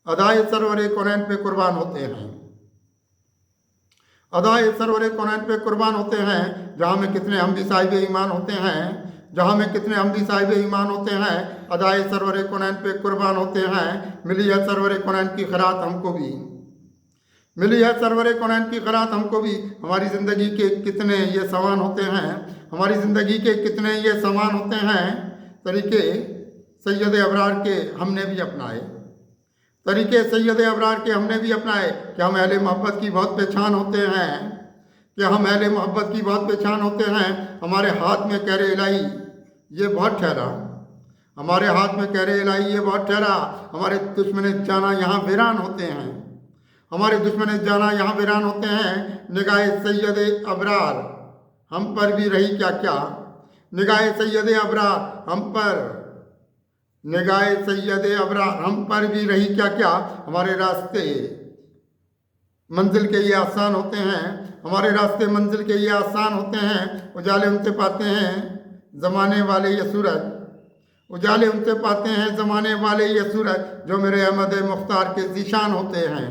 अदाए server कौनैन पे कुर्बान होते हैं। अदाए सरवर कौनैन पे कुर्बान होते हैं। जहाँ में कितने हम भी साहिब ईमान होते हैं, जहाँ में कितने हम भी साहिब ईमान होते हैं। अदाए सरवर कौनैन पे कुर्बान होते हैं। मिली है सरवर कौनैन की खैरात हमको भी, मिली है सरवर कौनैन की खैरात हमको भी। हमारी ज़िंदगी के कितने ये सामान होते हैं, हमारी ज़िंदगी के कितने ये सामान होते हैं। तरीके सैयद अबरार के हमने भी अपनाए, तरीके सैयद अबरार के हमने भी अपनाए। कि हम अहले मोहब्बत की बहुत पहचान होते हैं, कि हम अहले मोहब्बत की बहुत पहचान होते हैं। हमारे हाथ में कहरे इलाही ये बहुत ठहरा, हमारे हाथ में कहरे इलाही ये बहुत ठहरा। हमारे दुश्मन जाना यहाँ वीरान होते हैं, हमारे दुश्मन जाना यहाँ वीरान होते हैं। निगाह सैयद अबरार हम पर भी रही क्या क्या, निगाह सैयद अबरार हम पर, निगाह सैयद अबरार हम पर भी रही क्या क्या। हमारे रास्ते मंजिल के ये आसान होते हैं, हमारे रास्ते मंजिल के ये आसान होते हैं। उजाले उनसे पाते हैं ज़माने वाले ये सूरज, उजाले उनसे पाते हैं ज़माने वाले ये सूरज। जो मेरे अहमद मुख्तार के ज़ीशान होते हैं,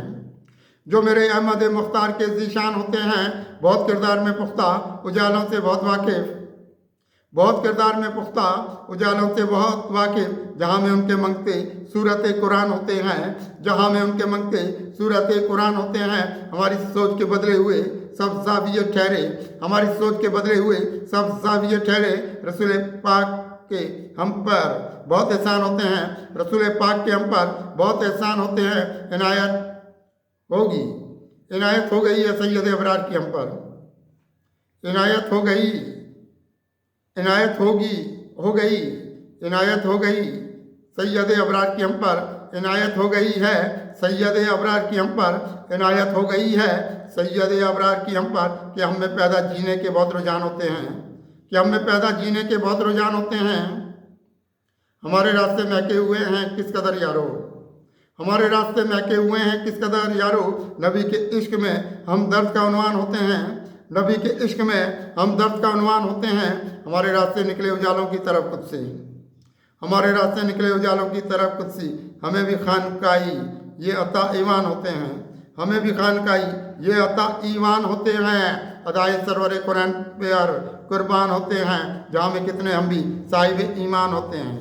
जो मेरे अहमद मुख्तार के ज़ीशान होते हैं। बहुत किरदार में पुख्ता उजालों से बहुत वाकिफ़, बहुत किरदार में पुख्ता उजालों से बहुत वाकिफ़। जहाँ में उनके मंगते सूरत कुरान होते हैं, जहाँ में उनके मंगते सूरत कुरान होते हैं। हमारी सोच के बदले हुए सब ज़ाविये ठहरे, हमारी सोच के बदले हुए सब ज़ाविये ठहरे। रसूल पाक के हम पर बहुत एहसान होते हैं, रसूल पाक के हम पर बहुत एहसान होते हैं। इनायत होगी, इनायत हो गई है सैयद अबरार की हम पर, इनायत हो गई, इनायत होगी, हो गई, इनायत हो गई सैयद अबरार की हम पर, इनायत हो गई है सैयद अबरार की हम पर, इनायत हो गई है सैयद अबरार की हम पर। कि हम में पैदा जीने के बहुत रुझान होते हैं, कि हम में पैदा जीने के बहुत रुझान होते हैं। हमारे रास्ते महके हुए हैं किस कदर यारो, हमारे रास्ते महके हुए हैं किस कदर यारो। नबी के इश्क में हम दर्द का उन्वान होते हैं, नबी के इश्क में हम दर्द का उन्वान होते हैं। हमारे रास्ते निकले उजालों की तरफ खुद से, हमारे रास्ते निकले उजालों की तरफ खुद से। हमें भी खानकाई ये अता ईमान होते हैं, हमें भी खानकाई ये अता ईमान होते हैं। अदाए सरवर कुरान पे कुर्बान होते हैं। जहाँ में कितने हम भी साहिब ईमान होते हैं।